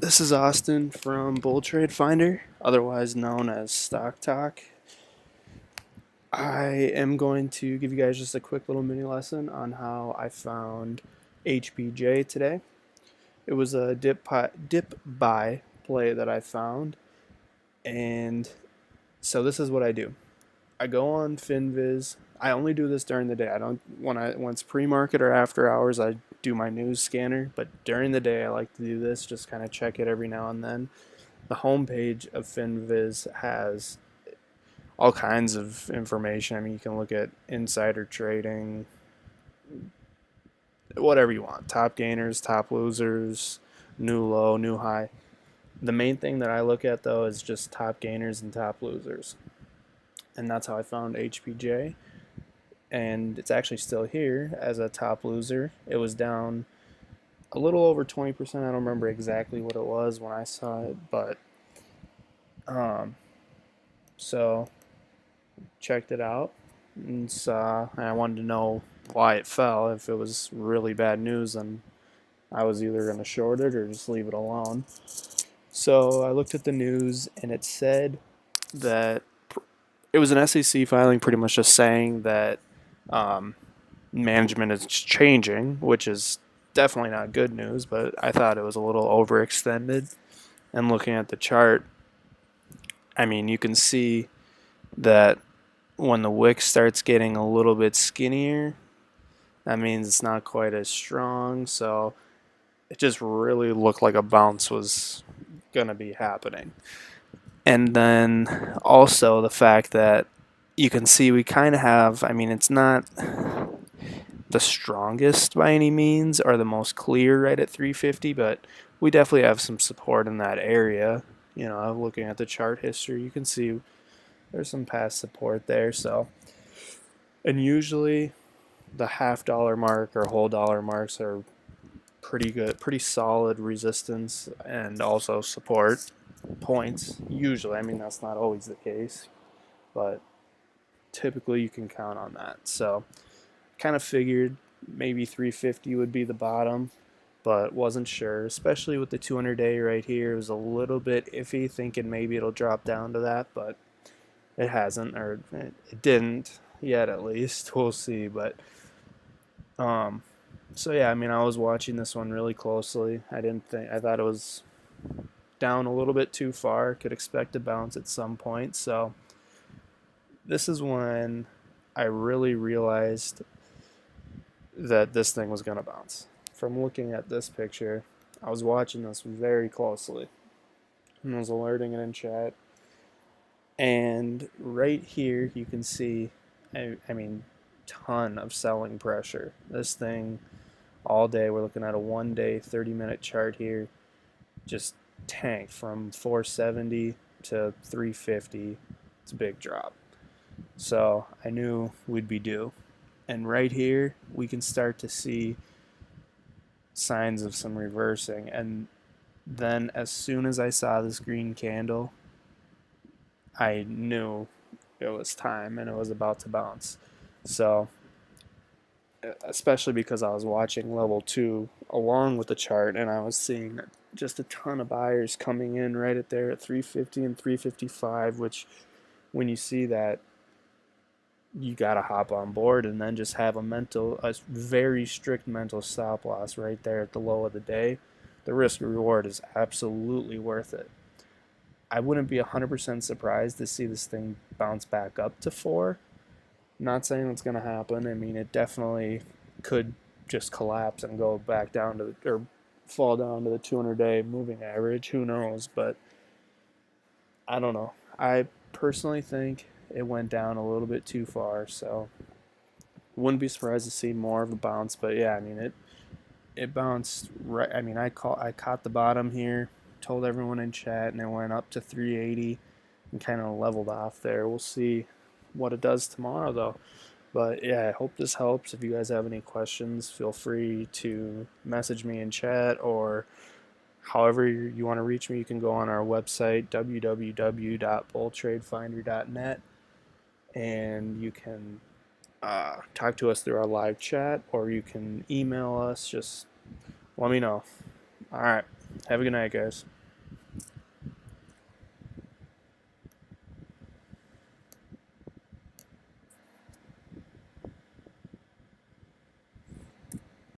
This is Austin from Bull Trade Finder, otherwise known as Stock Talk. I am going to give you guys just a quick little mini lesson on how I found HBJ today. It was a dip buy play that I found, and so this is what I do. I go on FinViz. I only do this during the day. I don't when it's pre-market or after hours. I do my news scanner, but during the day I like to do this. Just kind of check it every now and then. The homepage of FinViz has all kinds of information. I mean, you can look at insider trading, whatever you want. Top gainers, top losers, new low, new high. The main thing that I look at though is just top gainers and top losers. And that's how I found HBJ. And it's actually still here as a top loser. It was down a little over 20%. I don't remember exactly what it was when I saw it, but so checked it out and I wanted to know why it fell. If it was really bad news, then I was either going to short it or just leave it alone. So I looked at the news and it said that it was an SEC filing, pretty much just saying that management is changing, which is definitely not good news, but I thought it was a little overextended. And looking at the chart, I mean, you can see that when the wick starts getting a little bit skinnier, that means it's not quite as strong. So it just really looked like a bounce was going to be happening. And then also the fact that you can see we kind of have, I mean, it's not the strongest by any means or the most clear right at 350, but we definitely have some support in that area. You know, looking at the chart history, you can see there's some past support there. So, and usually the $half mark or whole dollar marks are pretty good, pretty solid resistance and also support points. Usually, I mean, that's not always the case, but typically you can count on that. So kind of figured maybe 350 would be the bottom, but wasn't sure, especially with the 200-day right here. It was a little bit iffy, thinking maybe it'll drop down to that, but it hasn't, or it didn't yet at least. We'll see. But so yeah, I mean, I was watching this one really closely. I thought it was down a little bit too far. Could expect a bounce at some point. So this is when I really realized that this thing was going to bounce. From looking at this picture, I was watching this very closely and was alerting it in chat. And right here, you can see, I mean, ton of selling pressure. This thing, all day, we're looking at a 1-day, 30-minute chart here, just tanked from 470 to 350. It's a big drop. So I knew we'd be due. And right here, we can start to see signs of some reversing. And then as soon as I saw this green candle, I knew it was time and it was about to bounce. So, especially because I was watching level 2 along with the chart and I was seeing just a ton of buyers coming in right at there at 350 and 355, which when you see that, you gotta hop on board and then just have a very strict mental stop loss right there at the low of the day. The risk reward is absolutely worth it. I wouldn't be 100% surprised to see this thing bounce back up to 4. I'm not saying it's gonna happen. I mean, it definitely could just collapse and go back down to or fall down to the 200-day moving average. Who knows? But I don't know. I personally think it went down a little bit too far, so wouldn't be surprised to see more of a bounce. But yeah, I mean it bounced right. I mean, I caught the bottom here, told everyone in chat, and it went up to 380 and kind of leveled off there. We'll see what it does tomorrow though. But yeah, I hope this helps. If you guys have any questions, feel free to message me in chat, or however you want to reach me. You can go on our website, www.bulltradefinder.net, and you can talk to us through our live chat, or you can email us. Just let me know. All right. Have a good night, guys.